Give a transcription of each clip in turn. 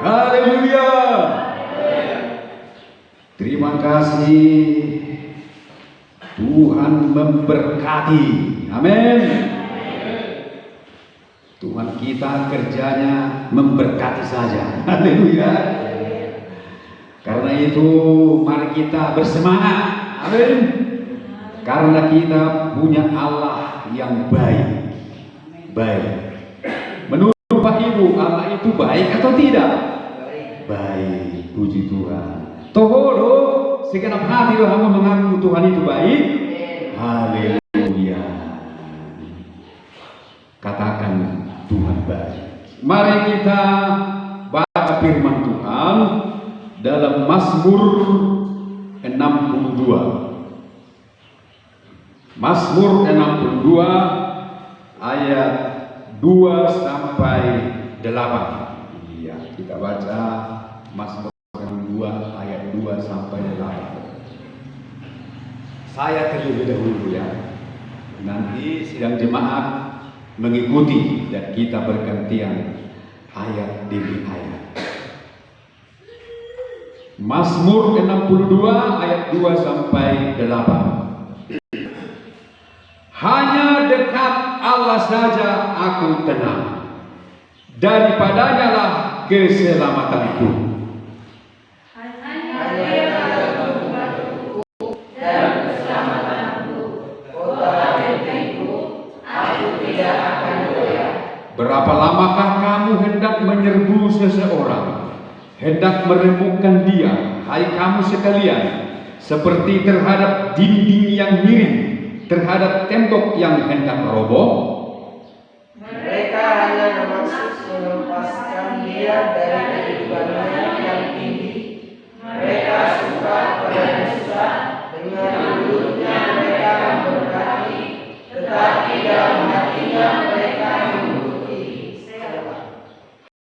Haleluya. Terima kasih. Tuhan memberkati. Amin. Tuhan kita kerjanya memberkati saja. Haleluya. Karena itu mari kita bersemangat. Amin. Karena kita punya Allah yang baik. Baik. Menurut Bapak Ibu, Allah itu baik atau tidak? Baik. Puji Tuhan. Tohoro segenap hati rohmu mengaku Tuhan itu baik. Haleluya. Katakan Tuhan baik. Mari kita baca firman Tuhan dalam Mazmur 62. Mazmur 62 ayat 2 sampai 8. Iya, kita baca Mazmur 62 ayat 2 sampai 8. Saya terlebih dahulu ya. Nanti sidang jemaat mengikuti dan kita bergantian ayat demi ayat. Mazmur 62 ayat 2 sampai 8. Hanya dekat Allah saja aku tenang, daripadanya lah keselamatanku. Berapa lamakah kamu hendak menyerbu seseorang, hendak meremukkan dia, hai kamu sekalian, seperti terhadap dinding yang miring, terhadap tembok yang hendak roboh? Mereka hanya bermaksud melepaskan dia dari kehidupannya yang tinggi. Mereka suka pada susah, dengan mulutnya mereka memberkati, tetapi dalam hatinya mereka menuruti.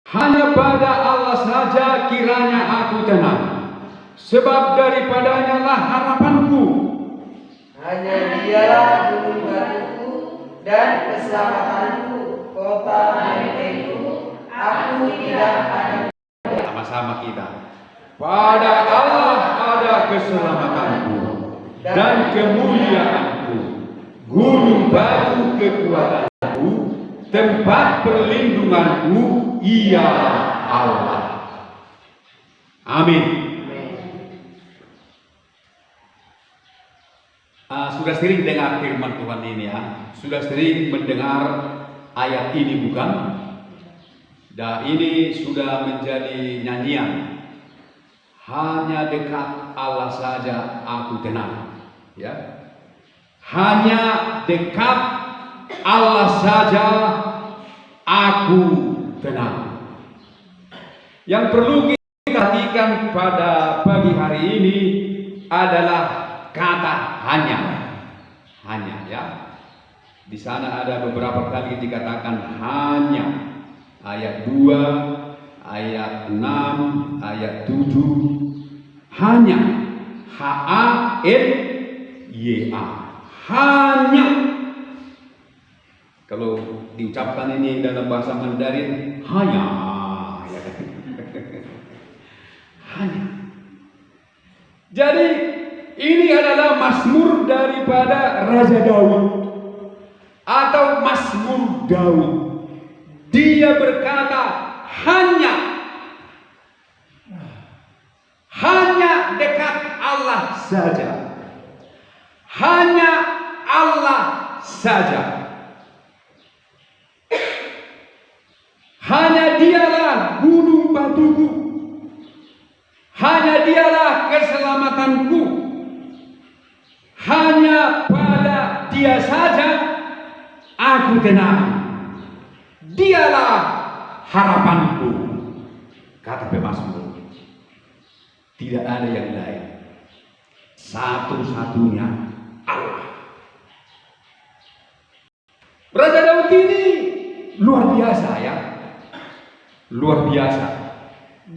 Hanya pada Allah saja kiranya aku tenang, sebab daripadanya lah harapanku. Hanya dialah gunung batuku dan keselamatanku, kota bentengku, aku tidak akan. Sama-sama kita. Pada Allah ada keselamatanku dan kemuliaanku, gunung batu kekuatanku, tempat perlindunganku, ialah Allah. Amin. Sudah sering dengar firman Tuhan ini ya. Sudah sering mendengar ayat ini bukan? Dan ini sudah menjadi nyanyian. Hanya dekat Allah saja aku tenang. Ya. Hanya dekat Allah saja aku tenang. Yang perlu kita perhatikan pada pagi hari ini adalah kata hanya ya. Di sana ada beberapa kali dikatakan hanya. Ayat 2, ayat 6, ayat 7. Hanya H-A-N-Y-A. Hanya. Kalau diucapkan ini dalam bahasa Mandarin, hanya, ya kan? Hanya. Jadi ini adalah mazmur daripada Raja Daud atau Mazmur Daud. Dia berkata hanya dekat Allah saja. Hanya Allah saja. Hanya dialah gunung batuku. Hanya dialah keselamatanku. Hanya pada dia saja aku tenang. Dialah harapanku. Kata pemazmur. Tidak ada yang lain. Satu-satunya Allah. Raja Daud ini luar biasa ya. Luar biasa.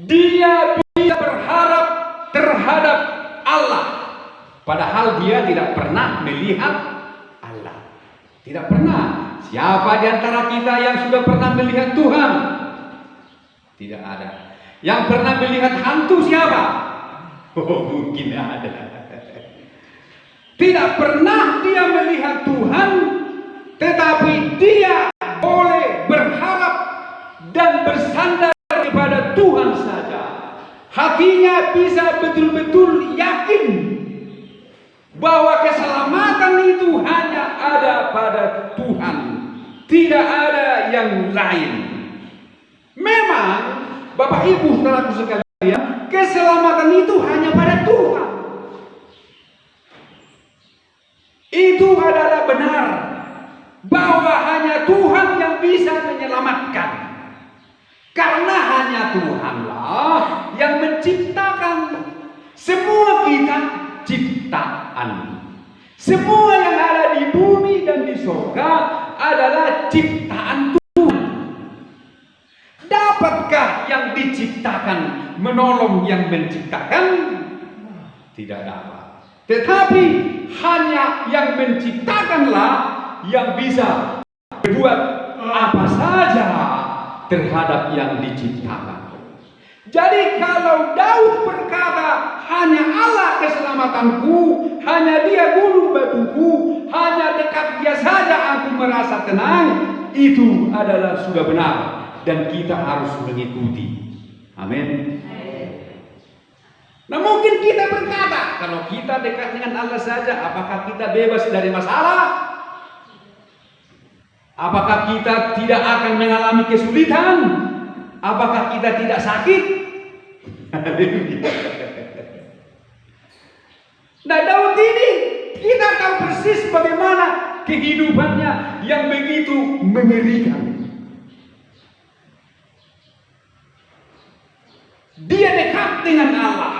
Dia bisa berharap terhadap Allah. Padahal dia tidak pernah melihat Allah. Tidak pernah. Siapa di antara kita yang sudah pernah melihat Tuhan? Tidak ada. Yang pernah melihat hantu siapa? Oh, mungkin ada. Tidak pernah dia melihat Tuhan, tetapi dia boleh berharap dan bersandar kepada Tuhan saja. Hatinya bisa betul-betul yakin bahwa keselamatan itu hanya ada pada Tuhan, tidak ada yang lain. Memang Bapak Ibu saudaraku sekalian, keselamatan itu hanya pada Tuhan. Itu adalah benar bahwa hanya Tuhan yang bisa menyelamatkan. Karena hanya Tuhanlah yang menciptakan. Semua kita ciptaan. Semua yang ada di bumi dan di surga adalah ciptaan Tuhan. Dapatkah yang diciptakan menolong yang menciptakan? Tidak dapat. Tetapi hanya yang menciptakanlah yang bisa berbuat apa saja terhadap yang diciptakan. Jadi kalau Daud berkata hanya Allah keselamatanku, hanya dia gunung batuku, hanya dekat dia saja aku merasa tenang, itu adalah sudah benar dan kita harus mengikuti. Amin. Nah mungkin kita berkata, kalau kita dekat dengan Allah saja, apakah kita bebas dari masalah? Apakah kita tidak akan mengalami kesulitan? Apakah kita tidak sakit? Nah Daud ini kita tahu persis bagaimana kehidupannya yang begitu mengerikan. Dia dekat dengan Allah.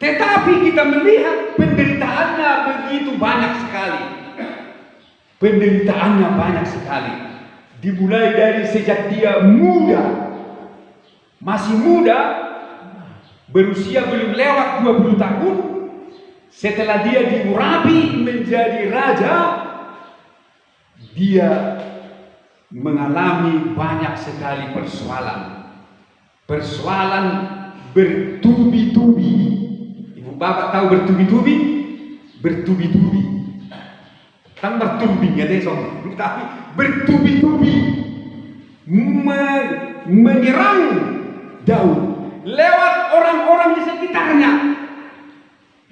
Tetapi kita melihat penderitaannya begitu banyak sekali. Penderitaannya banyak sekali. Dimulai dari sejak dia muda. Masih muda. Berusia belum lewat 20 tahun. Setelah dia diurapi menjadi raja. Dia mengalami banyak sekali persoalan. Persoalan bertubi-tubi. Bapak tahu bertubi-tubi? Bertubi-tubi. Kan bertubi ya deh sob. Tapi bertubi-tubi menyerang Daud lewat orang-orang di sekitarnya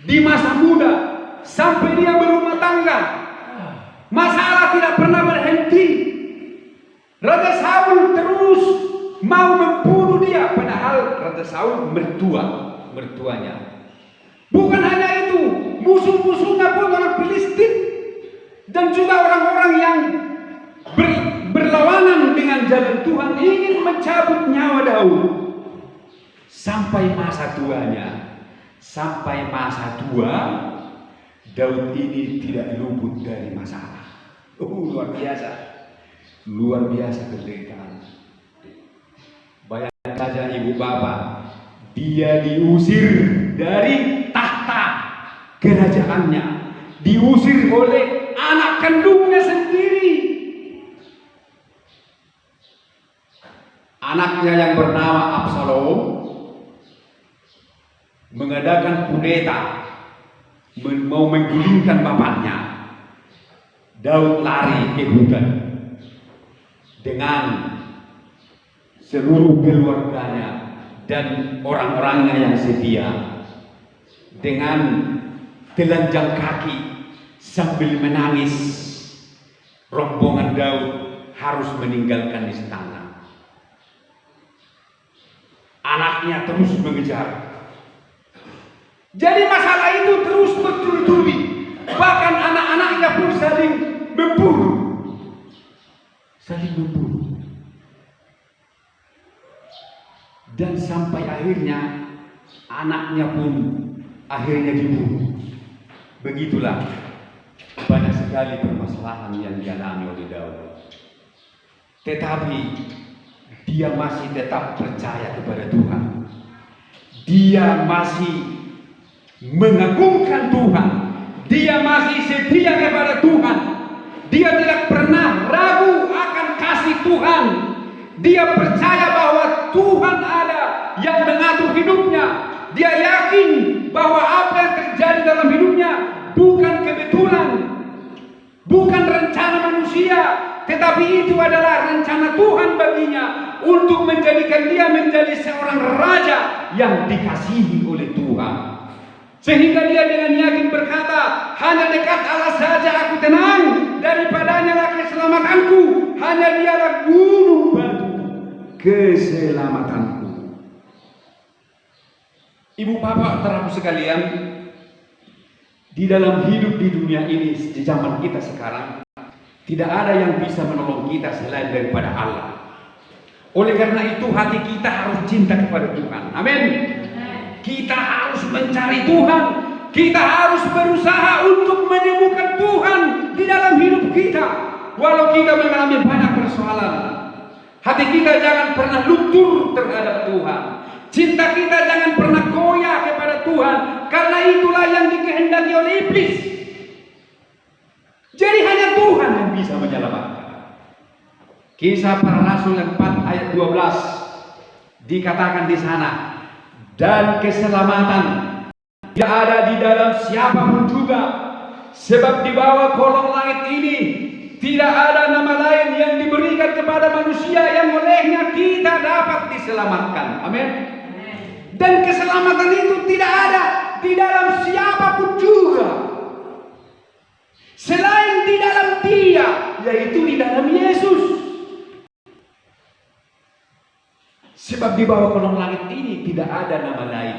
di masa muda sampai dia berumah tangga. Masalah tidak pernah berhenti. Raja Saul terus mau membunuh dia, padahal Raja Saul mertuanya. Bukan hanya itu, musuh-musuhnya pun orang Filistin dan juga orang-orang yang berlawanan dengan jalan Tuhan ingin mencabut nyawa Daud. Sampai masa tuanya, sampai masa tua, Daud ini tidak luput dari masalah. Luar biasa penderitaan. Bayangkan saja ibu bapak, dia diusir dari tahta kerajaannya, diusir oleh anak kandungnya sendiri. anaknya yang bernama Absalom mengadakan kudeta, mau menggulingkan bapaknya. Daud lari ke hutan dengan seluruh keluarganya dan orang-orangnya yang setia, dengan telanjang kaki sambil menangis. Rombongan Daud harus meninggalkan istana. Anaknya terus mengejar. Jadi masalah itu terus bertubi-tubi. Bahkan anak-anaknya pun saling memburu. Dan sampai akhirnya anaknya pun akhirnya dibunuh. Begitulah banyak sekali permasalahan yang dialami oleh Daud. Tetapi dia masih tetap percaya kepada Tuhan. Dia masih mengagungkan Tuhan. Dia masih setia kepada Tuhan. Dia tidak pernah ragu akan kasih Tuhan. Dia percaya bahwa Tuhan ada yang mengatur hidupnya. Dia yakin bahwa apa yang terjadi dalam hidupnya bukan kebetulan, bukan rencana manusia, tetapi itu adalah rencana Tuhan baginya untuk menjadikan dia menjadi seorang raja yang dikasihi oleh Tuhan. Sehingga dia dengan yakin berkata, hanya dekat Allah saja aku tenang, daripadanya lah keselamatanku, hanya dialah gunung batu keselamatanku. Ibu bapak terhadap sekalian, di dalam hidup di dunia ini, di zaman kita sekarang, tidak ada yang bisa menolong kita selain daripada Allah. Oleh karena itu hati kita harus cinta kepada Tuhan. Amin. Kita harus mencari Tuhan. Kita harus berusaha untuk menemukan Tuhan di dalam hidup kita. Walau kita mengalami banyak persoalan, hati kita jangan pernah luntur terhadap Tuhan. Cinta kita jangan pernah goyah kepada Tuhan, karena itulah yang dikehendaki oleh iblis. Jadi hanya Tuhan yang bisa menyelamatkan. Kisah Para Rasul 4 ayat 12 dikatakan di sana, dan keselamatan tidak ada di dalam siapapun juga, sebab di bawah kolong langit ini tidak ada nama lain yang diberikan kepada manusia yang olehnya kita dapat diselamatkan. Amin. Dan keselamatan itu tidak ada di dalam siapapun juga selain di dalam Dia, yaitu di dalam Yesus. Sebab di bawah kolong langit ini tidak ada nama lain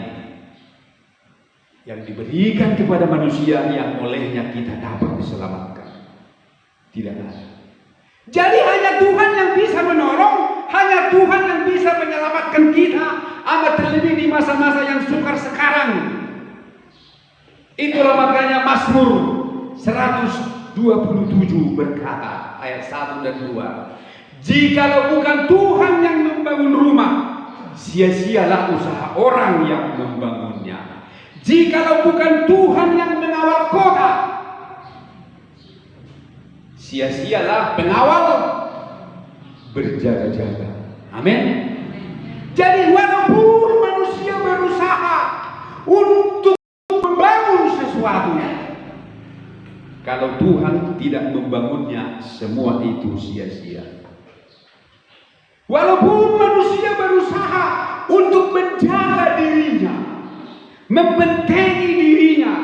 yang diberikan kepada manusia yang olehnya kita dapat diselamatkan. Tidak ada. Jadi hanya Tuhan yang bisa menolong, hanya Tuhan yang bisa menyelamatkan kita, amat terlebih di masa-masa yang sukar sekarang. Itulah makanya Mazmur 127 berkata, ayat 1 dan 2. Jikalau bukan Tuhan yang membangun rumah, sia-sialah usaha orang yang membangunnya. Jikalau bukan Tuhan yang mengawal kota, sia-sialah pengawal berjaga-jaga. Amin. Jadi walaupun manusia berusaha untuk membangun sesuatu, kalau Tuhan tidak membangunnya, semua itu sia-sia. Walaupun manusia berusaha untuk menjaga dirinya, membentengi dirinya,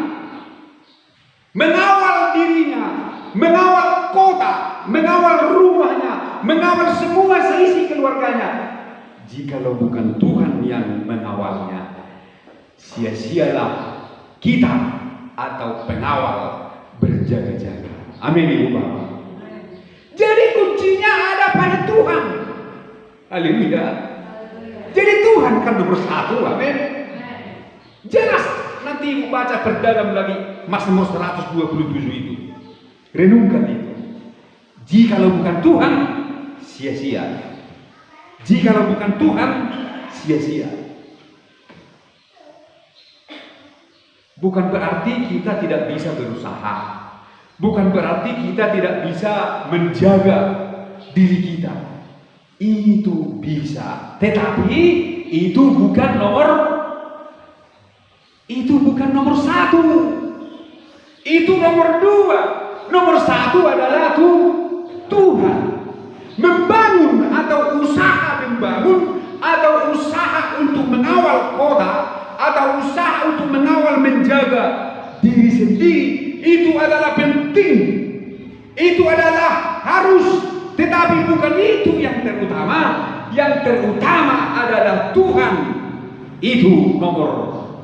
mengawal dirinya, mengawal kota, mengawal rumahnya, mengawal semua seisi keluarganya, jikalau bukan Tuhan yang mengawalnya, sia-sialah kita atau pengawal berjaga-jaga. Amin, Ibu Bapak. Jadi kuncinya ada pada Tuhan. Haleluya. Jadi Tuhan kan nomor satu. Amin. Jelas nanti Ibu baca berdalam lagi Mazmur 127 itu. Renungkan itu. Jikalau bukan Tuhan, sia-sia. Jikalau bukan Tuhan, sia-sia. Bukan berarti kita tidak bisa berusaha. Bukan berarti kita tidak bisa menjaga diri kita. Itu bisa, tetapi itu bukan nomor satu. Itu nomor dua. Nomor satu adalah Tuhan. Membangun atau usaha membangun atau usaha untuk mengawal kota atau usaha untuk mengawal menjaga diri sendiri itu adalah penting. Itu adalah harus, tetapi bukan itu yang terutama. Yang terutama adalah Tuhan. Itu nomor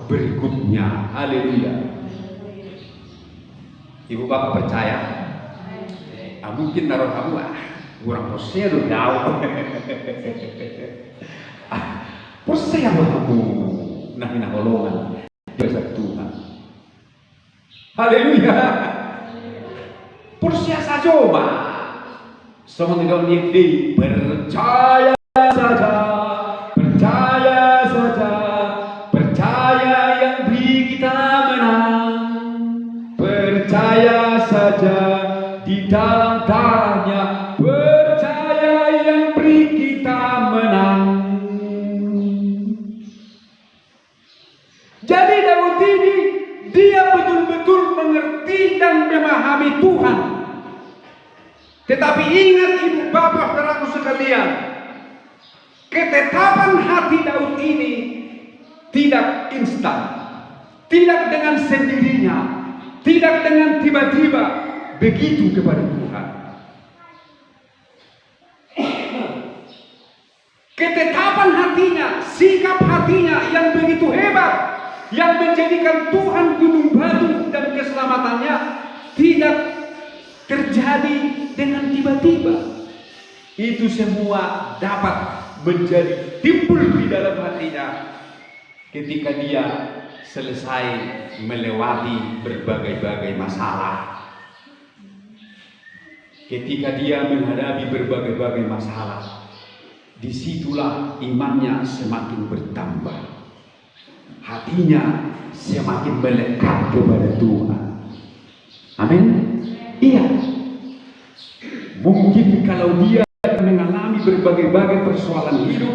berikutnya. Haleluya. Ibu bapak percaya? Mungkin naruh kamu kurang posero jauh. Percaya kamu nah holongan jasa Tuhan. Haleluya. Percaya saja ma. Semua tidak di percaya saja. Percaya saja. Percaya yang beri kita menang. Percaya saja di dalam darahnya. Percaya yang beri kita menang. Jadi Daud ini dia betul-betul mengerti dan memahami Tuhan. Tetapi ingat ibu bapak saudaraku sekalian, ketetapan hati Daud ini tidak instan, tidak dengan sendirinya, tidak dengan tiba-tiba begitu kepada Tuhan. Ketetapan hatinya, sikap hatinya yang begitu hebat, yang menjadikan Tuhan gunung batu dan keselamatannya tidak terjadi dengan tiba-tiba. Itu semua dapat menjadi timbul di dalam hatinya ketika dia selesai melewati berbagai-bagai masalah. Ketika dia menghadapi berbagai-bagai masalah, disitulah imannya semakin bertambah, hatinya semakin melekat kepada Tuhan. Amin. Iya. Mungkin kalau dia mengalami berbagai-bagai persoalan hidup,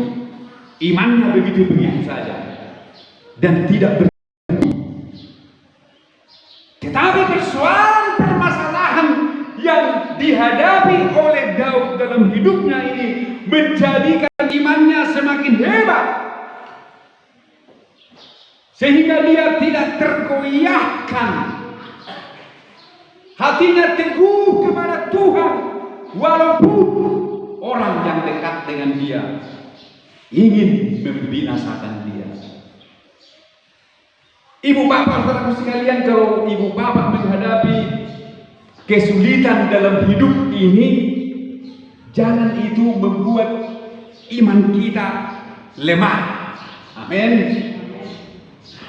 imannya begitu-begitu saja dan tidak berhenti. Tetapi permasalahan yang dihadapi oleh Daud dalam hidupnya ini menjadikan imannya semakin hebat, sehingga dia tidak tergoyahkan. Hatinya teguh kepada Tuhan, walaupun orang yang dekat dengan dia ingin membinasakan dia. Ibu bapak saudaraku sekalian, kalau ibu bapak menghadapi kesulitan dalam hidup ini, jangan itu membuat iman kita lemah. Amin.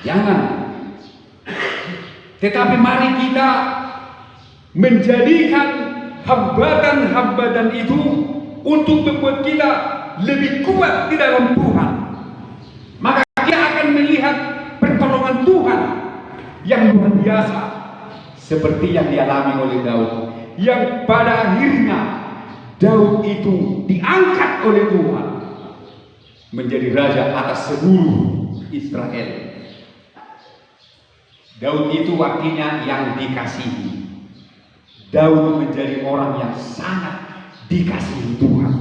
Jangan. Tetapi mari kita menjadikan hambatan-hambatan itu untuk membuat kita lebih kuat di dalam Tuhan. Maka kita akan melihat pertolongan Tuhan yang luar biasa, seperti yang dialami oleh Daud, yang pada akhirnya Daud itu diangkat oleh Tuhan menjadi raja atas seluruh Israel. Daud itu artinya yang dikasihi. Daud menjadi orang yang sangat dikasihi Tuhan.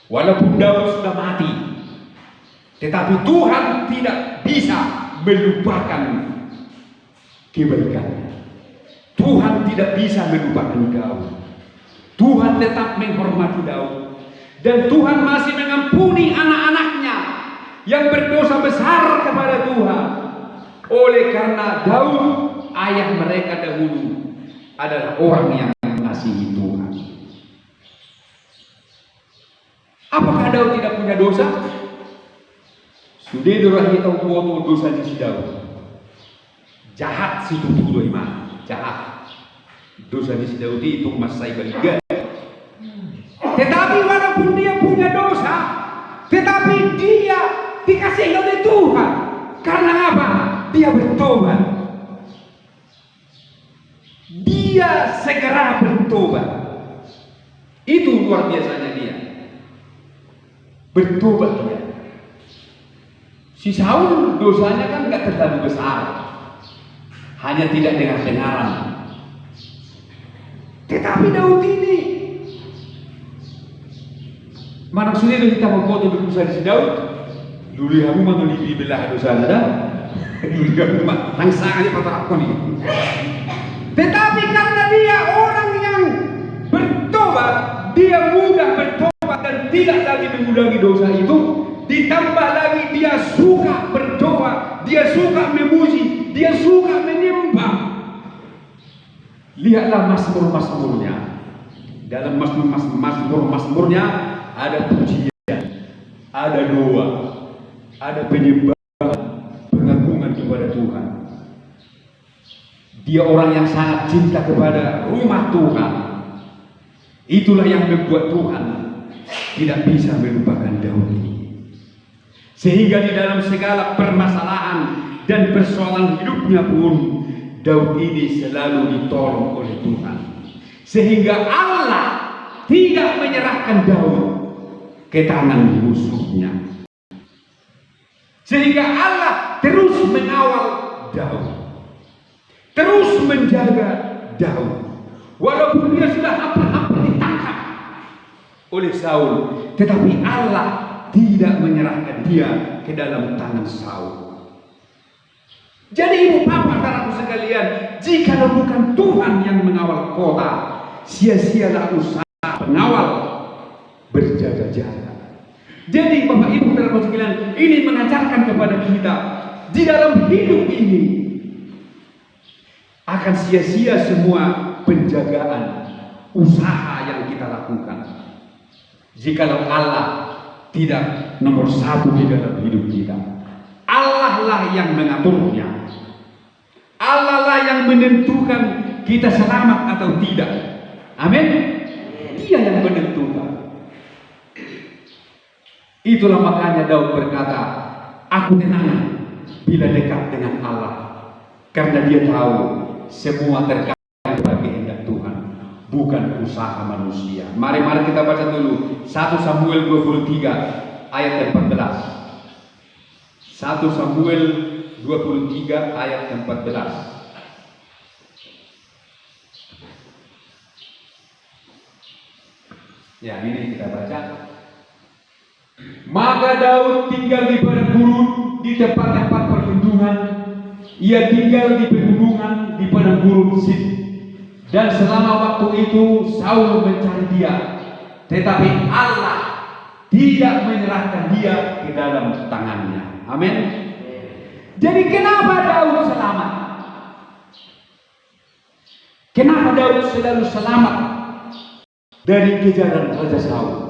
Walaupun Daud sudah mati, tetapi Tuhan tidak bisa melupakan kebaikannya. Tuhan tidak bisa melupakan Daud. Tuhan tetap menghormati Daud, dan Tuhan masih mengampuni anak-anaknya yang berdosa besar kepada Tuhan. Oleh karena Daud, ayah mereka dahulu, adalah orang yang mengasihi Tuhan. Apakah Daud tidak punya dosa? Sudah dorahi tahu foto dosa di si Daud. Jahat si tutu iman, jahat. Dosa di si Daud itu masai baliga. Tetapi walaupun dia punya dosa, tetapi dia dikasihi oleh Tuhan. Karena apa? Dia bertobat. Dia segera bertobat. Itu luar biasanya dia. bertobat dia. Si Saul dosanya kan nggak terlalu besar, hanya tidak dengar-dengaran. Tetapi Daud ini, mana sudah kita mau foto dosa di Daud? Dulu kamu mau lebih belah dosa Anda, dulu kamu tangsa aja patah aku nih. Tetapi karena dia orang yang bertobat, dia mudah bertobat dan tidak lagi mengulangi dosa itu. Ditambah lagi dia suka berdoa, dia suka memuji, dia suka menyembah. Lihatlah mazmur-mazmurnya. Dalam mazmur-mazmurnya ada pujian, ada doa, ada penyembahan, pengagungan kepada Tuhan. Dia orang yang sangat cinta kepada rumah Tuhan. Itulah yang membuat Tuhan tidak bisa melupakan Daud ini. Sehingga di dalam segala permasalahan dan persoalan hidupnya pun, Daud ini selalu ditolong oleh Tuhan. Sehingga Allah tidak menyerahkan Daud ke tangan musuhnya. Sehingga Allah terus mengawal Daud, terus menjaga Daud. Walaupun dia sudah hampir-hampir ditangkap oleh Saul, tetapi Allah tidak menyerahkan dia ke dalam tangan Saul. Jadi ibu bapak saudaraku sekalian, jika bukan Tuhan yang mengawal kota, sia-sialah usaha pengawal berjaga-jaga. Jadi bapak ibu saudaraku sekalian, ini mengajarkan kepada kita di dalam hidup ini akan sia-sia semua penjagaan usaha yang kita lakukan jikalau Allah tidak nomor satu di dalam hidup kita. Allah lah yang mengaturnya. Allah lah yang menentukan kita selamat atau tidak. Amin. Dia yang menentukan. Itulah makanya Daud berkata, aku tenang bila dekat dengan Allah, karena dia tahu semua terkait bagi kehendak Tuhan, bukan usaha manusia. Mari kita baca dulu 1 Samuel 23 ayat 14. 1 Samuel 23 ayat 14. Ya, ini kita baca. Maka Daud tinggal di padang gurun, di tempat-tempat perlindungan. Ia tinggal di pegunungan, di padang gurun Zif. Dan selama waktu itu Saul mencari dia, tetapi Allah tidak menyerahkan dia ke dalam tangannya. Amin. Jadi kenapa Daud selamat? Kenapa Daud selalu selamat dari kejaran Raja Saul?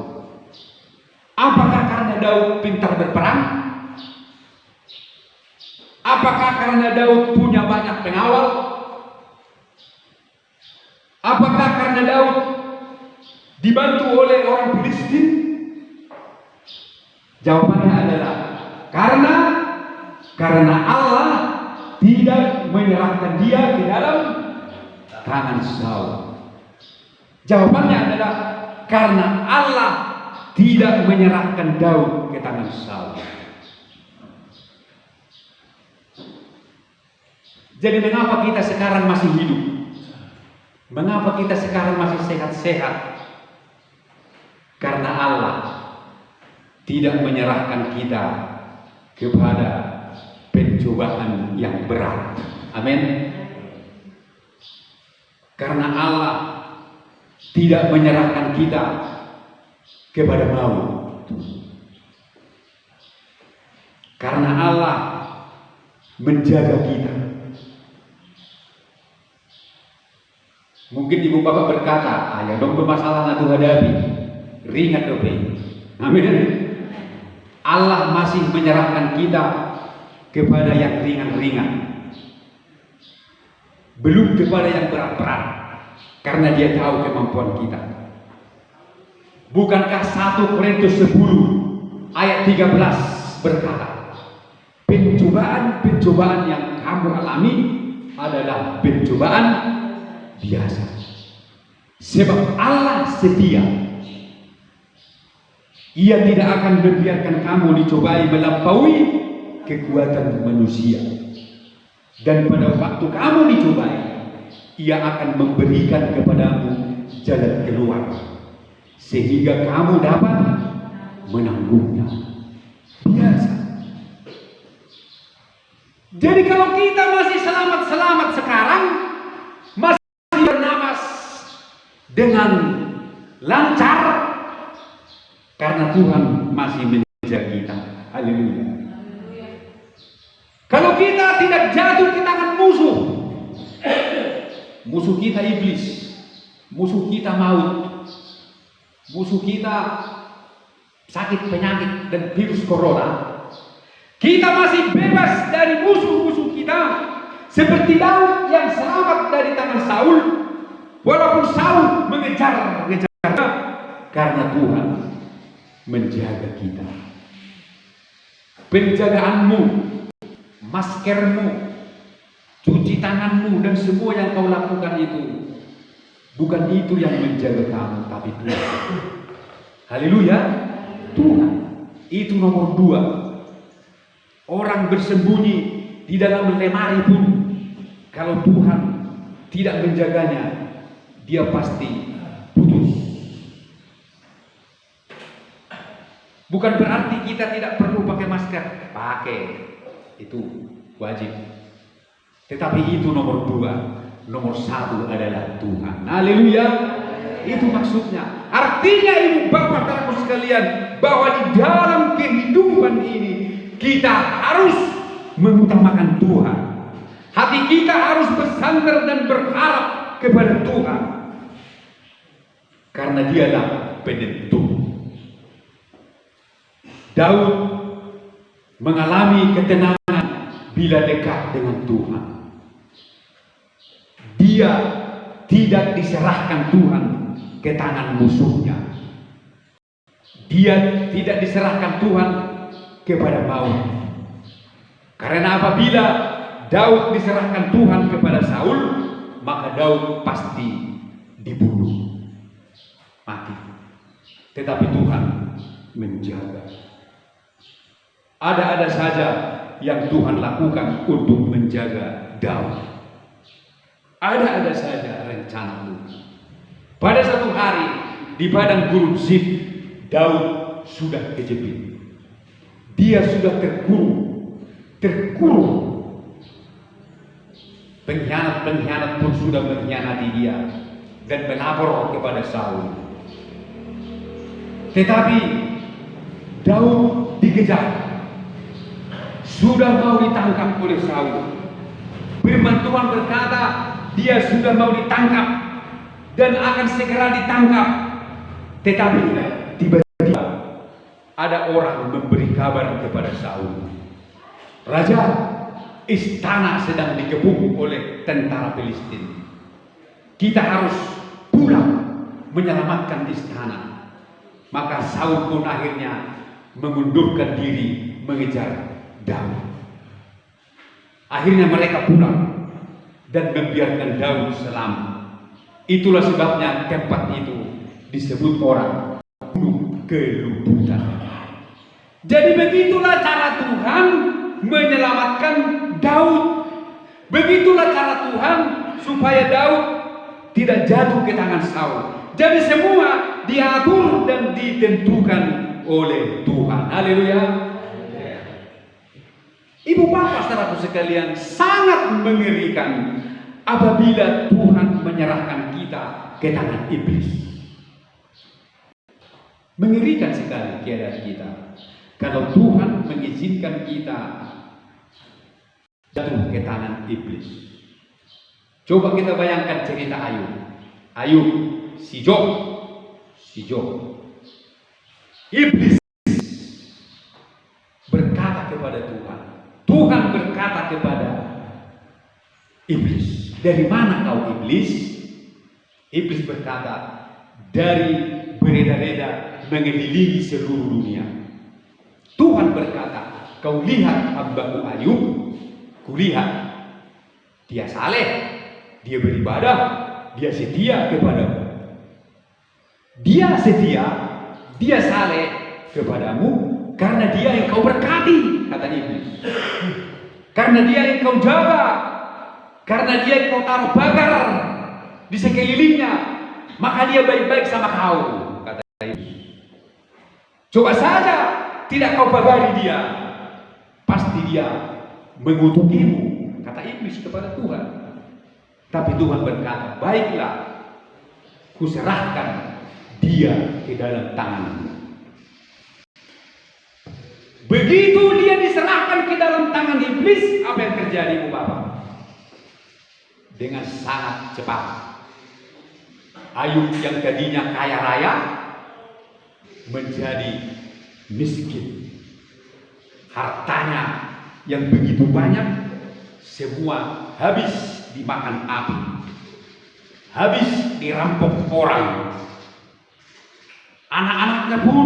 Apakah karena Daud pintar berperang? Apakah karena Daud punya banyak pengawal? Apakah karena Daud dibantu oleh orang Filistin? Jawabannya adalah karena Allah tidak menyerahkan dia ke dalam tangan Saul. Jawabannya adalah karena Allah tidak menyerahkan Daud ke tangan Saul. Jadi mengapa kita sekarang masih hidup? Mengapa kita sekarang masih sehat-sehat? Karena Allah tidak menyerahkan kita kepada pencobaan yang berat. Amin. Karena Allah tidak menyerahkan kita kepada maut. Karena Allah menjaga kita. Mungkin ibu bapak berkata, ya dong permasalahan itu hadapi, ringan dong. Amin. Allah masih menyerahkan kita kepada yang ringan-ringan, belum kepada yang berat-berat, karena dia tahu kemampuan kita. Bukankah 1 Korintus 10 ayat 13 berkata, pencobaan yang kamu alami adalah pencobaan biasa, sebab Allah setia. Ia tidak akan membiarkan kamu dicobai melampaui kekuatan manusia. Dan pada waktu kamu dicobai, Ia akan memberikan kepadamu jalan keluar, sehingga kamu dapat menanggungnya. Biasa. Jadi kalau kita masih selamat-selamat sekarang, masih bernapas dengan lancar, karena Tuhan masih menjaga kita. Haleluya. Kalau kita tidak jatuh ke tangan musuh, musuh kita iblis, musuh kita maut, musuh kita sakit penyakit dan virus corona, kita masih bebas dari musuh-musuh kita, seperti Daud yang selamat dari tangan Saul, walaupun Saul mengejar-ngejarnya, karena Tuhan menjaga kita. Penjagaanmu, maskermu, cuci tanganmu, dan semua yang kau lakukan itu, bukan itu yang menjaga kamu, tapi Tuhan. Haleluya. Tuhan itu nomor 2. Orang bersembunyi di dalam lemari pun, kalau Tuhan tidak menjaganya, dia pasti putus. Bukan berarti kita tidak perlu pakai masker, pakai, itu wajib. Tetapi itu nomor 2, nomor 1 adalah Tuhan. Haleluya. Itu maksudnya. Artinya ibu bapak dan sekalian, bahwa di dalam kehidupan ini kita harus mengutamakan Tuhan. Hati kita harus bersandar dan berharap kepada Tuhan, karena Dialah penentu. Daud mengalami ketenangan bila dekat dengan Tuhan. Dia tidak diserahkan Tuhan ke tangan musuhnya. Dia tidak diserahkan Tuhan kepada maut. Karena apabila Daud diserahkan Tuhan kepada Saul, maka Daud pasti dibunuh, mati. Tetapi Tuhan menjaga. Ada-ada saja yang Tuhan lakukan untuk menjaga Daud. Ada-ada saja rencana Tuhan. Pada satu hari di padang gurun Zif, Daud sudah kejepit. Dia sudah terkurung. Pengkhianat-pengkhianat pun sudah mengkhianati dia dan melapor kepada Saul. Tetapi Daud dikejar, sudah mau ditangkap oleh Saul. Firman Tuhan berkata, dia sudah mau ditangkap dan akan segera ditangkap. Tetapi tiba-tiba ada orang memberi kabar kepada Saul, Raja, istana sedang dikepung oleh tentara Filistin. Kita harus pulang menyelamatkan istana. Maka Saul pun akhirnya mengundurkan diri mengejar Daud. Akhirnya mereka pulang dan membiarkan Daud selamat. Itulah sebabnya tempat itu disebut orang gunung keluputan. Jadi begitulah cara Tuhan menyelamatkan Daud. Begitulah cara Tuhan supaya Daud tidak jatuh ke tangan Saul. Jadi semua diatur dan ditentukan oleh Tuhan. Haleluya. Ibu bapak saudaraku sekalian, sangat mengerikan apabila Tuhan menyerahkan kita ke tangan iblis. Mengerikan sekali keadaan kita kalau Tuhan mengizinkan kita jatuh ke tangan iblis. Coba kita bayangkan cerita Ayub, si Job. Iblis berkata kepada Tuhan berkata kepada iblis, dari mana kau iblis? Iblis berkata, dari bereda-reda mengelilingi seluruh dunia. Tuhan berkata, kau lihat hambaku Ayub, kulihat dia saleh, dia beribadah, dia setia kepadamu. Dia setia, dia saleh, kepadamu karena dia yang kau berkati, kata iblis. Karena dia yang kau jaga, karena dia yang kau taruh pagar di sekelilingnya, maka dia baik-baik sama kau, kata iblis. Coba saja tidak kau pagari dia, pasti dia mengutukimu, kata iblis kepada Tuhan. Tapi Tuhan berkata, baiklah, kuserahkan dia ke dalam tanganmu. Begitu dia diserahkan ke dalam tangan iblis, apa yang terjadi, Bapak? Dengan sangat cepat, Ayub yang tadinya kaya raya menjadi miskin. Hartanya yang begitu banyak semua habis dimakan api, habis dirampok orang. Anak-anaknya pun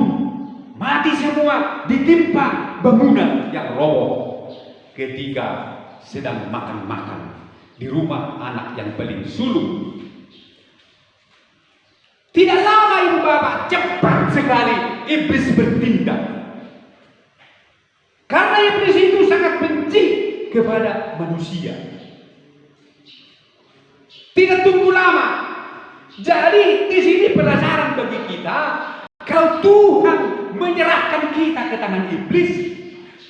mati semua, ditimpa bangunan yang roboh ketika sedang makan-makan di rumah anak yang paling sulung. Tidak lama ibu bapak, cepat sekali iblis bertindak. Karena iblis itu sangat benci kepada manusia. Tidak tunggu lama. Jadi di sini pelajaran bagi kita, kalau Tuhan menyerahkan kita ke tangan iblis,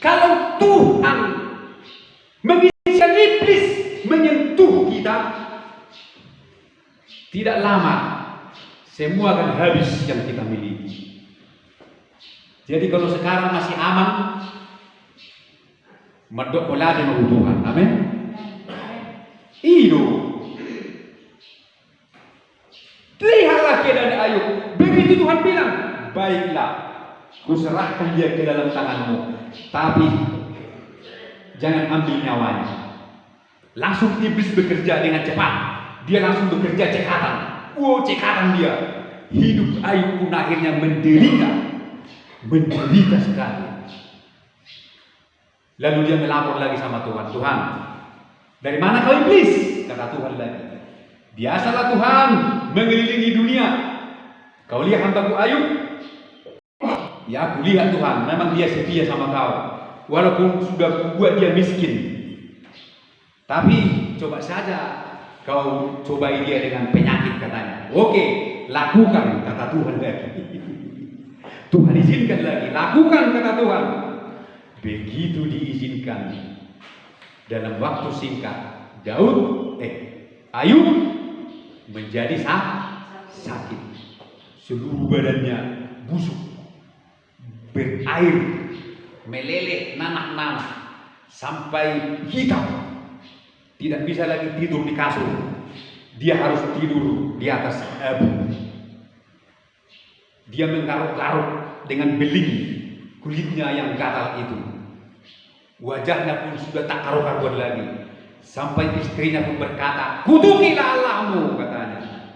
kalau Tuhan mengizinkan iblis menyentuh kita, tidak lama semua akan habis yang kita miliki. Jadi kalau sekarang masih aman, medok pola dengan Tuhan. Amin. Itu. Lihatlah keadaan Ayub. Begitu Tuhan bilang, baiklah, kuserahkan dia ke dalam tanganmu, tapi jangan ambil nyawanya. Langsung iblis bekerja dengan cepat. Dia langsung bekerja cekatan. Cekatan dia. Hidup Ayub pun akhirnya menderita sekali. Lalu dia melapor lagi sama Tuhan. Tuhan, dari mana kau iblis? Kata Tuhan lagi. Biasalah Tuhan mengelilingi dunia. Kau lihat hambaku Ayub? Ya aku lihat Tuhan, memang dia setia sama kau. Walaupun sudah buat dia miskin. Tapi coba saja kau cobai dia dengan penyakit, katanya. Oke, lakukan, kata Tuhan lagi. Tuhan izinkan lagi, lakukan, kata Tuhan. Begitu diizinkan, dalam waktu singkat Ayub menjadi sakit. Seluruh badannya busuk, berair, meleleh, nanah-nanah, sampai hitam. Tidak bisa lagi tidur di kasur. Dia harus tidur di atas abu. Dia menggaruk-garuk dengan beling kulitnya yang gatal itu. Wajahnya pun sudah tak karu-karuan lagi. Sampai istrinya pun berkata, kutukilah Allahmu, katanya.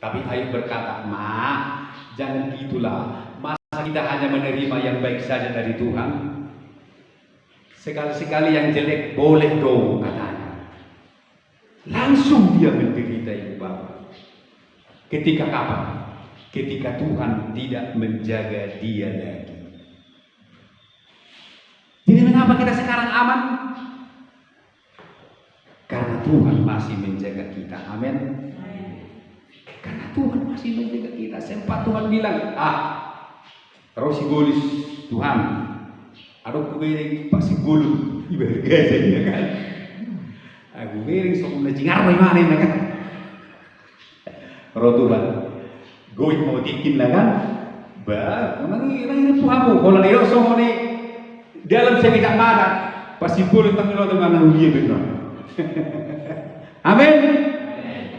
Tapi Ayub berkata, jangan gitulah. Masa kita hanya menerima yang baik saja dari Tuhan? Sekali-sekali yang jelek boleh dong, katanya. Langsung dia menderita ibu bapak. Ketika kapan? Ketika Tuhan tidak menjaga dia lagi. Jadi mengapa kita sekarang aman? Karena Tuhan masih menjaga kita. Amin. Karena Tuhan masih menjaga kita. Sempat Tuhan bilang, terus si golis Tuhan, aduh kuwering pasti gulu ibarat gajah kan. Aku miring sok na jingar mana kan. Roh Tuhan, gue mau tikin lah kan. Nanti Tuhanmu kalau dia sok ni dalam sekitar mana pasti boleh tanggal dengan dia benar. Amin.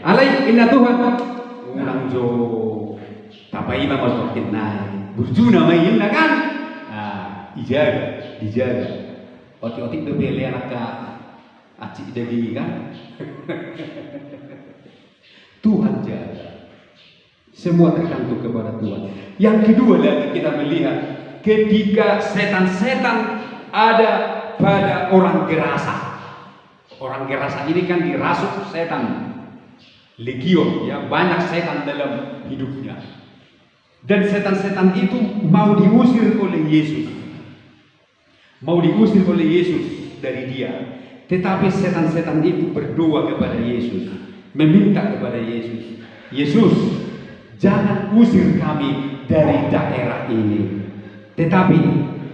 Alai inna Tuhan. Unang jo tapai ma masuk naik. Burjuna main lah kan. Dijaga. Oti-oti bebele anak acik jadi kan. Tuhan jaga. Semua tergantung kepada Tuhan. Yang kedua lagi kita melihat ketika setan-setan ada pada orang gerasa. Orang gerasa ini kan dirasuk setan. Legion, ya banyak setan dalam hidupnya. Dan setan-setan itu mau diusir oleh Yesus. Mau diusir oleh Yesus dari dia. Tetapi setan-setan itu berdoa kepada Yesus, meminta kepada Yesus, Yesus, jangan usir kami dari daerah ini, tetapi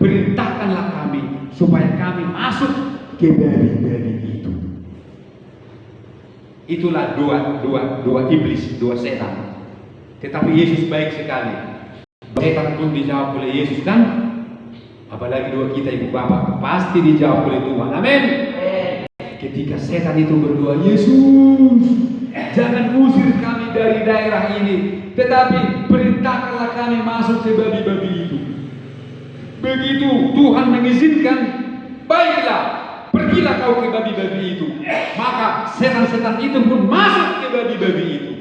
perintahkanlah kami supaya kami masuk ke babi-babi itu. Itulah doa iblis, doa setan. Tetapi Yesus baik sekali. Setan pun dijawab oleh Yesus kan? Apalagi doa kita ibu bapak pasti dijawab oleh Tuhan. Amin. Ketika setan itu berdoa, Yesus, jangan usir kami dari daerah ini, tetapi perintahkanlah kami masuk ke babi-babi itu. Begitu Tuhan mengizinkan, baiklah, pergilah kau ke babi-babi itu. Maka setan-setan itu pun masuk ke babi-babi itu.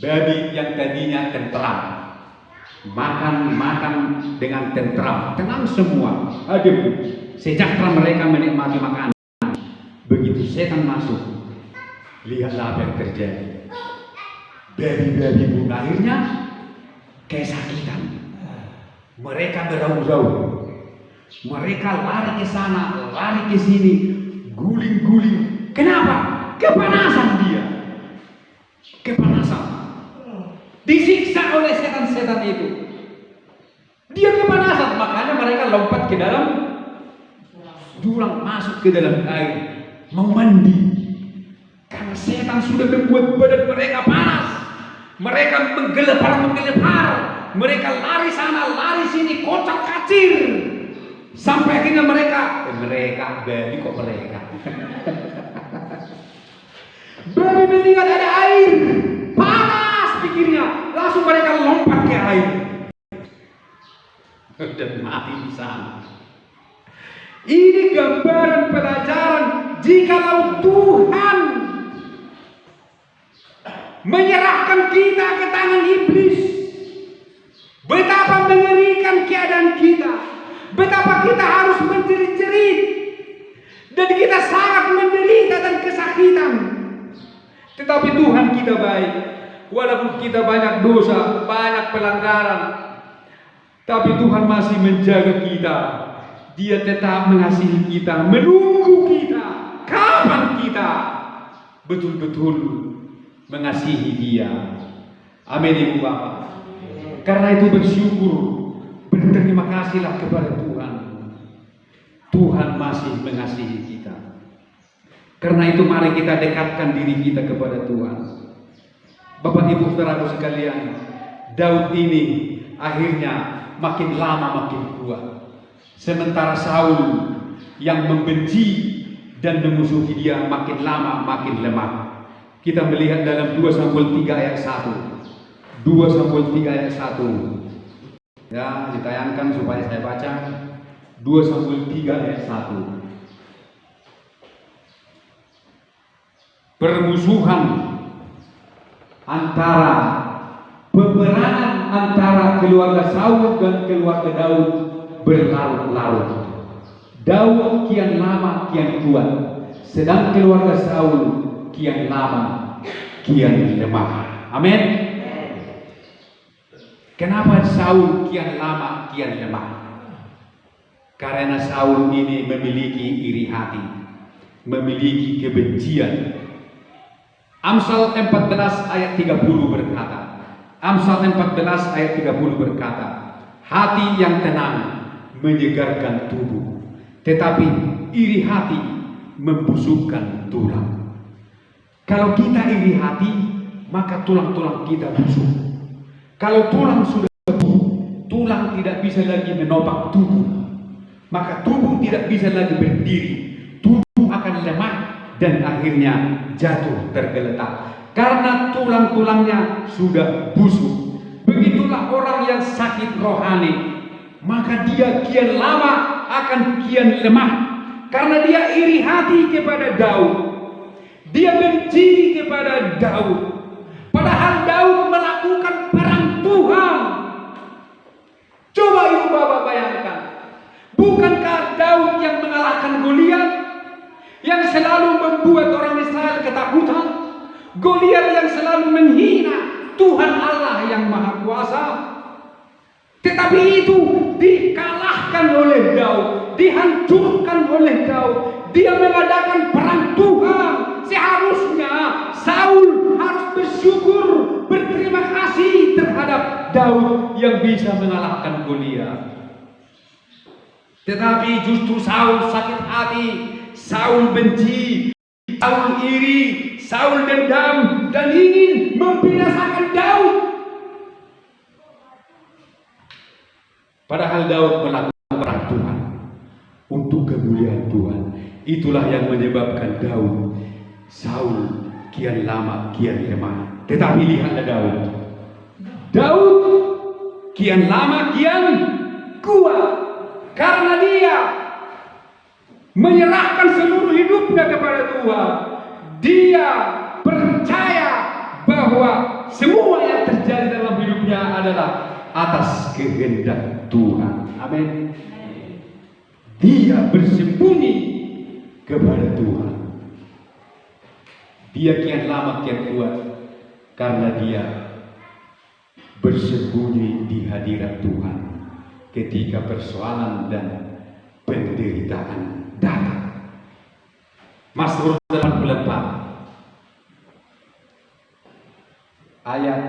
Babi yang tadinya tentram, makan dengan tentram, tenang semua, adem, sejahtera mereka menikmati makanan. Begitu setan masuk, lihatlah apa yang terjadi. Babi-babi pun akhirnya kesakitan. Mereka beraung-raung, mereka lari ke sana, lari ke sini, guling-guling. Kenapa? Kepanasan dia, kepanasan. Disiksa oleh setan-setan itu. Dia kepanasan, makanya mereka lompat ke dalam jurang, masuk ke dalam air, mau mandi. Karena setan sudah membuat badan mereka panas. Mereka menggelepar, mereka lari sana, lari sini, kocar kacir. Sampai akhirnya mereka babi kok mereka. Babi melihat ada air, panas pikirnya, langsung mereka lompat ke air dan mati di sana. Ini gambaran pelajaran jikalau Tuhan menyerahkan kita ke tangan iblis, betapa mengerikan keadaan kita, betapa kita harus menjerit-jerit, dan kita sangat menderita dan kesakitan. Tetapi Tuhan kita baik, walaupun kita banyak dosa, banyak pelanggaran, tapi Tuhan masih menjaga kita. Dia tetap mengasihi kita, menunggu kita, kapan kita betul-betul mengasihi Dia. Amin ibu bapak. Karena itu bersyukur, berterima kasihlah kepada Tuhan. Tuhan masih mengasihi kita. Karena itu mari kita dekatkan diri kita kepada Tuhan. Bapak ibu saudaraku sekalian, Daud ini akhirnya makin lama makin kuat. Sementara Saul yang membenci dan memusuhi dia makin lama makin lemah. Kita melihat dalam 2 Samuel 3 ayat 1. 2 Samuel 3 ayat 1. Ya, ditayangkan supaya saya baca. 2 Samuel 3 ayat 1. Permusuhan antara, peperangan antara keluarga Saul dan keluarga Daud berlarut-larut. Daud kian lama kian kuat, sedang keluarga Saul kian lama kian lemah. Amin. Kenapa Saul kian lama kian lemah? Karena Saul ini memiliki iri hati, memiliki kebencian. Amsal 14 ayat 30 berkata, Amsal 14 ayat 30 berkata, hati yang tenang menyegarkan tubuh, tetapi iri hati membusukkan tulang. Kalau kita iri hati, maka tulang-tulang kita busuk. Kalau tulang sudah busuk, tulang tidak bisa lagi menopang tubuh, maka tubuh tidak bisa lagi berdiri. Tubuh akan lemah dan akhirnya jatuh tergeletak karena tulang-tulangnya sudah busuk. Begitulah orang yang sakit rohani, maka dia kian lama akan kian lemah karena dia iri hati kepada Daud. Dia benci kepada Daud, padahal Daud melakukan perang Tuhan. Coba ibu bapak bayangkan, bukankah Daud yang mengalahkan Goliat, yang selalu membuat orang Israel ketakutan? Goliat yang selalu menghina Tuhan Allah yang Maha Kuasa. Tetapi itu dikalahkan oleh Daud, dihancurkan oleh Daud. Dia mengadakan perang Tuhan. Seharusnya Saul harus bersyukur, berterima kasih terhadap Daud yang bisa mengalahkan Goliat. Tetapi justru Saul sakit hati, Saul benci, Saul iri, Saul dendam dan ingin membinasakan Daud. Padahal Daud melakukan perang Tuhan untuk kemuliaan Tuhan. Itulah yang menyebabkan Daud, Saul kian lama kian lemah. Tetapi lihatlah Daud. Daud kian lama kian kuat karena dia menyerahkan seluruh hidupnya kepada Tuhan. Dia percaya bahwa semua yang terjadi dalam hidupnya adalah atas kehendak Tuhan. Amin. Dia bersembunyi kepada Tuhan. Dia kian lama kian kuat karena dia bersembunyi di hadirat Tuhan ketika persoalan dan penderitaan datang. Mazmur 84 ayat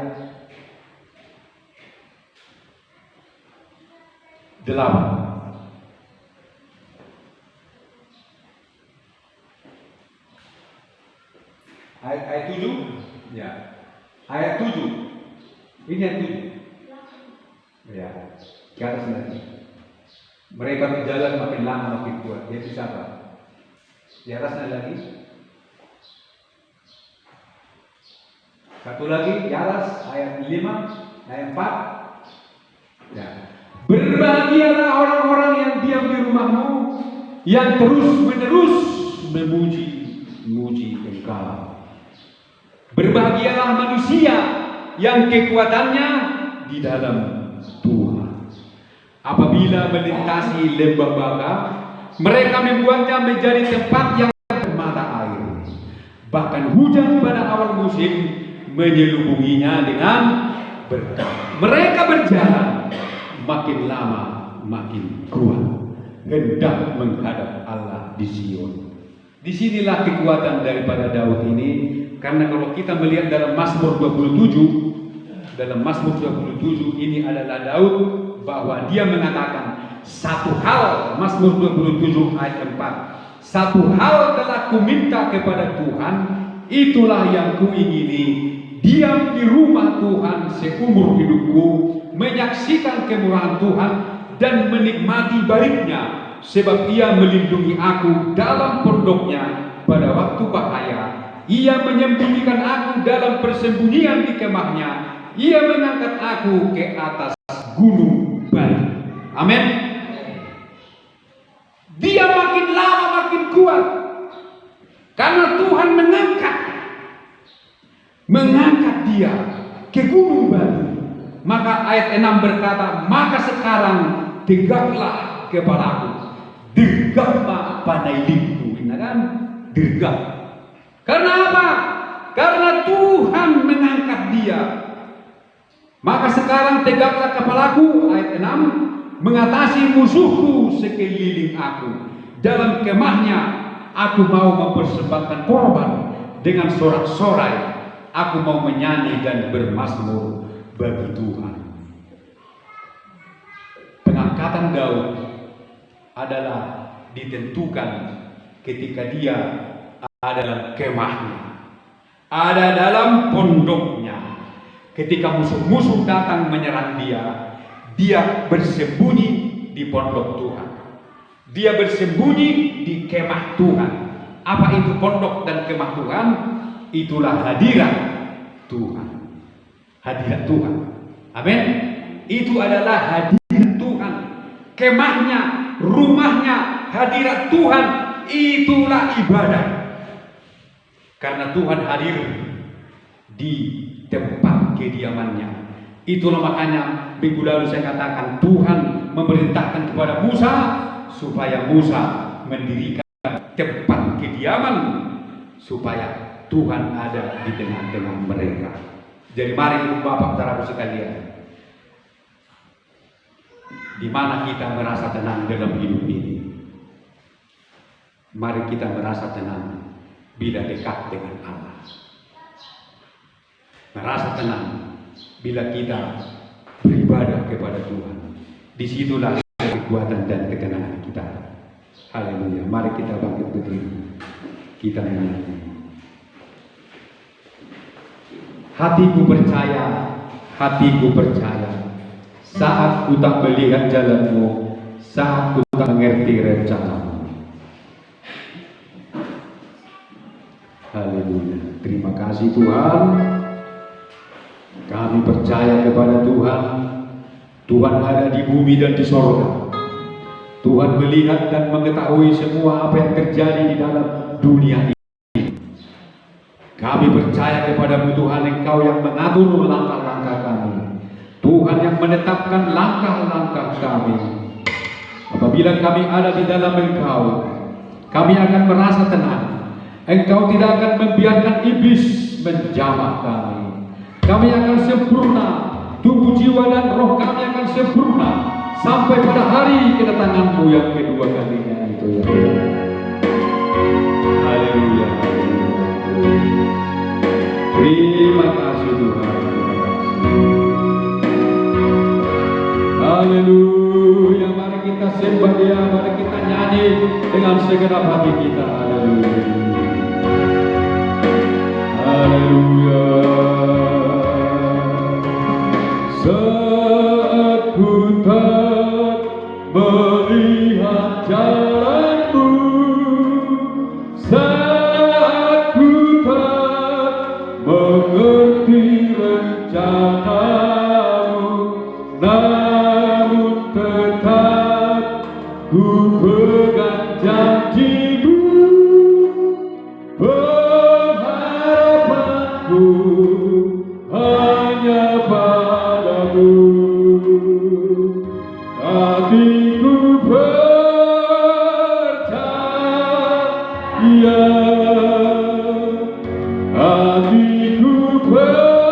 8. Ayat 7, ya. Ayat 7. Ini ayat 7. Ya. Ke atas nanti. Mereka berjalan makin lama makin kuat. Dia bisa apa? Di atasnya lagi. Satu lagi di atas ayat 5, ayat 4. Ya. Berbahagialah orang-orang yang diam di rumahmu, yang terus-menerus memuji Engkau. Berbahagialah manusia yang kekuatannya di dalam Tuhan. Apabila melintasi lembah baka, mereka membuatnya menjadi tempat yang bermata air. Bahkan hujan pada awal musim menyelubunginya dengan berkat. Mereka berjalan makin lama makin kuat, hendak menghadap Allah di Sion. Disinilah kekuatan daripada Daud ini. Karena kalau kita melihat dalam Mazmur 27, ini adalah Daud bahwa dia mengatakan satu hal, Mazmur 27 ayat 4. Satu hal telah kuminta kepada Tuhan, itulah yang kuingini, diam di rumah Tuhan seumur hidupku, menyaksikan kemurahan Tuhan dan menikmati baiknya, sebab Ia melindungi aku dalam pondoknya pada waktu bahaya. Ia menyembunyikan aku dalam persembunyian di kemahnya. Ia mengangkat aku ke atas gunung baik. Amin. Dia makin lama makin kuat karena Tuhan mengangkat dia ke gunung baik. Maka ayat 6 berkata, maka sekarang tegaklah kepalaku, dirgaplah panailingku. Ini kan dirgap. Karena apa? Karena Tuhan mengangkat dia. Maka sekarang tegaklah kepalaku, ayat 6, mengatasi musuhku sekeliling aku. Dalam kemahnya aku mau mempersembahkan korban dengan sorak-sorai. Aku mau menyanyi dan bermazmur bagi Tuhan. Pengangkatan Daud adalah ditentukan ketika dia ada dalam kemahnya, ada dalam pondoknya. Ketika musuh-musuh datang menyerang dia, dia bersembunyi di pondok Tuhan. Dia bersembunyi di kemah Tuhan. Apa itu pondok dan kemah Tuhan? Itulah hadirat Tuhan. Hadirat Tuhan. Amin. Itu adalah hadirat Tuhan. Kemahnya, rumahnya, hadirat Tuhan. Itulah ibadah. Karena Tuhan hadir di tempat kediamannya. Itulah makanya minggu lalu saya katakan Tuhan memerintahkan kepada Musa supaya Musa mendirikan tempat kediaman supaya Tuhan ada di tengah-tengah mereka. Jadi mari ibu bapak saudaraku sekalian, di mana kita merasa tenang dalam hidup ini? Mari kita merasa tenang bila dekat dengan Allah. Merasa tenang bila kita beribadah kepada Tuhan. Disitulah kekuatan dan ketenangan kita. Haleluya. Mari kita bangkit berdiri. Kita menyanyi. Hatiku percaya, saat ku tak melihat jalanmu, saat ku tak mengerti rencanamu. Haleluya. Terima kasih Tuhan. Kami percaya kepada Tuhan. Tuhan ada di bumi dan di sorga. Tuhan melihat dan mengetahui semua apa yang terjadi di dalam dunia ini. Kami percaya kepada-Mu Tuhan, Engkau yang mengatur langkah-langkah kami. Tuhan yang menetapkan langkah-langkah kami. Apabila kami ada di dalam Engkau, kami akan merasa tenang. Engkau tidak akan membiarkan iblis menjamah kami. Kami akan sempurna, tubuh, jiwa, dan roh kami akan sempurna sampai pada hari kedatangan-Mu yang kedua kalinya itu ya Tuhan. Haleluya. Terima kasih Tuhan. Haleluya. Mari kita sembah Dia, mari kita nyanyi dengan segenap hati kita. Haleluya. Haleluya. Saat ku tak melihat jalanmu, saat ku tak mengerti rencanamu, namun tetap ku pegang janjimu. Pengharapanku hanya padamu. Hatiku percaya, hatiku percaya,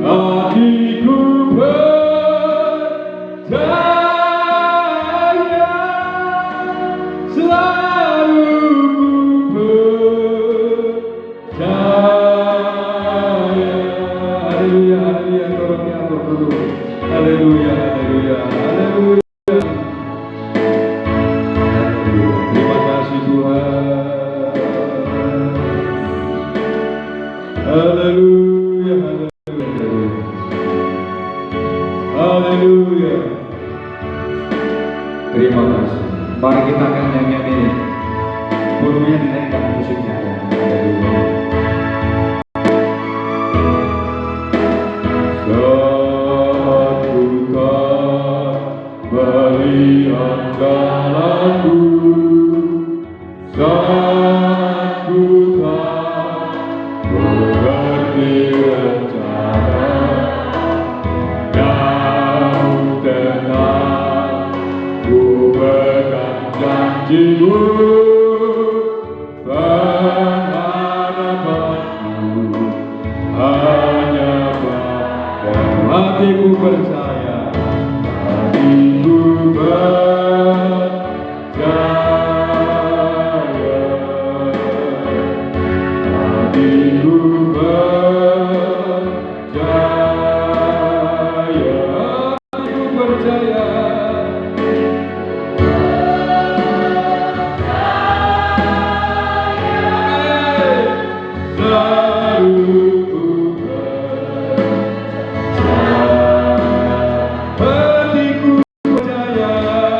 hatiku percaya, selalu ku percaya. Haleluya, haleluya, tolong diatur dulu. Haleluya, haleluya, haleluya. Terima kasih Tuhan. Haleluya, haleluya, haleluya. Terima kasih. Mari kita akan nyanyi burungnya dinaikkan musiknya ya. Haleluya. Saat ku tak melihat jalanmu, saat ku tak mengerti rencana, namun tetap ku pegang janjimu. Pengharapanku hanya padamu. Hatiku percaya, hatiku percaya, hatiku percaya, hatiku percaya. Hatiku percaya.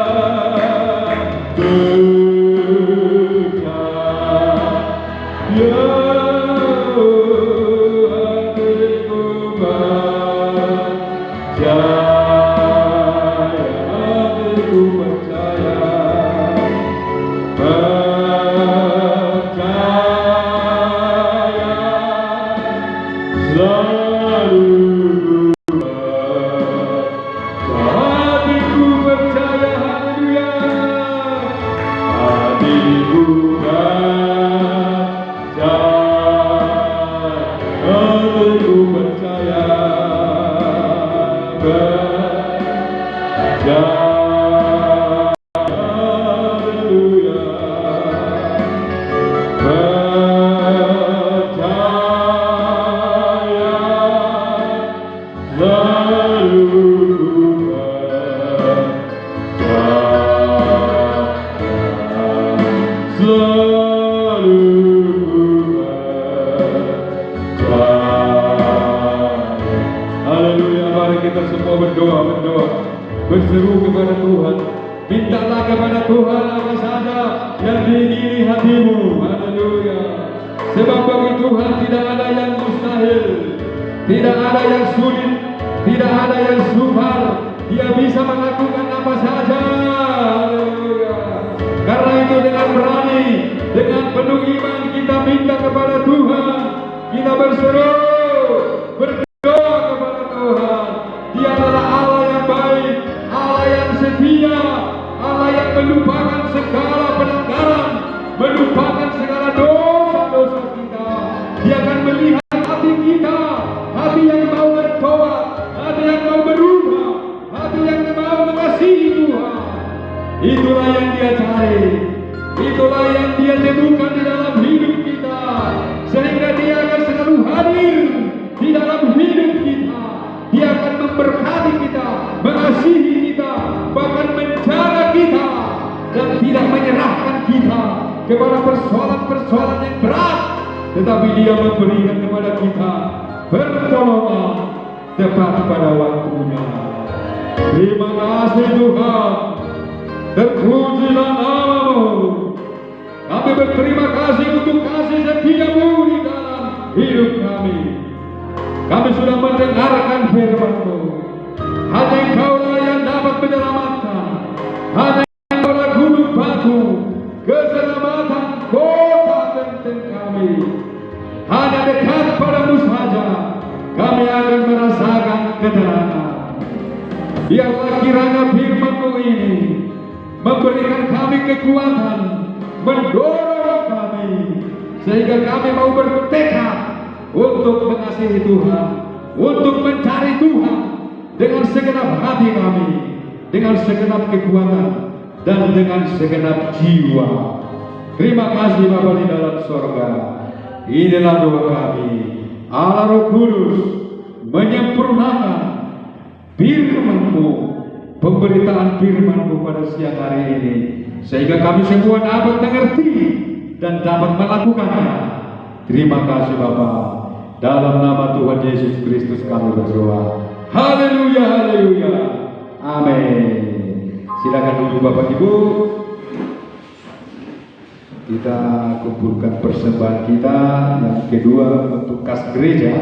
Haleluya, mari kita semua berdoa, berseru kepada Tuhan. Mintalah kepada Tuhan apa saja yang diingini hatimu. Haleluya. Sebab bagi Tuhan tidak ada yang mustahil, tidak ada yang sulit, tidak ada yang sukar. Dia bisa melakukan apa saja. Haleluya. Karena itu dengan berani, dengan penuh iman kita minta kepada Tuhan. Kita berseru, berdoa kepada Tuhan. Dia adalah Allah yang baik, Allah yang setia, Allah yang melupakan segala pelanggaran, melupakan segala dosa-dosa kita. Dia akan melihat hati kita, hati yang mau bertobat, hati yang mau berubah, hati yang mau mengasihi Tuhan. Itulah yang Dia cari, itulah yang Dia temukan di dalam hidup kita, sehingga Dia akan selalu hadir di dalam hidup kita. Dia akan memberkati kita, mengasihi kita, bahkan menjaga kita, dan tidak menyerahkan kita kepada persoalan-persoalan yang berat, tetapi Dia memberikan kepada kita pertolongan tepat pada waktunya. Terima kasih Tuhan, terpujilah nama-Mu. Kami berterima kasih untuk kasih setia-Mu di dalam hidup kami. Kami sudah mendengarkan firman-Mu. Hanya Engkau-lah yang dapat menyelamatkan. Hanya Engkau-lah gunung batu keselamatan kota benteng kami. Hanya dekat padamu saja kami akan merasakan ketenangan. Biarlah kiranya firman-Mu ini memberikan kami kekuatan, mendorong kami, sehingga kami mau bertekad untuk mengasihi Tuhan, untuk mencari Tuhan dengan segenap hati kami, dengan segenap kekuatan, dan dengan segenap jiwa. Terima kasih Bapa di dalam sorga. Inilah doa kami. Allah Roh Kudus menyempurnakan firman-Mu, pemberitaan firman-Mu pada siang hari ini, sehingga kami semua dapat mengerti dan dapat melakukannya. Terima kasih Bapa. Dalam nama Tuhan Yesus Kristus kami berdoa. Haleluya, haleluya. Amin. Silakan duduk Bapak Ibu. Kita kumpulkan persembahan kita yang kedua untuk kas gereja.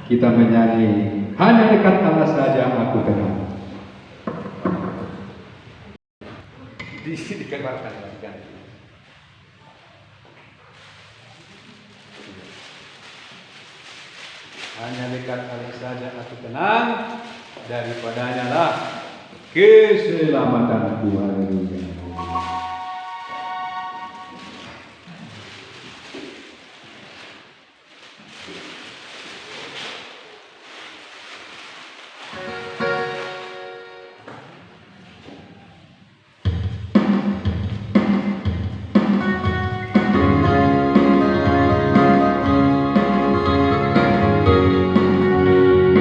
Kita menyanyi hanya dekat Allah saja aku tenang. Dikeluarkan kan. Hanya dekat Allah saja aku tenang, daripadanya lah keselamatanku. Haleluya.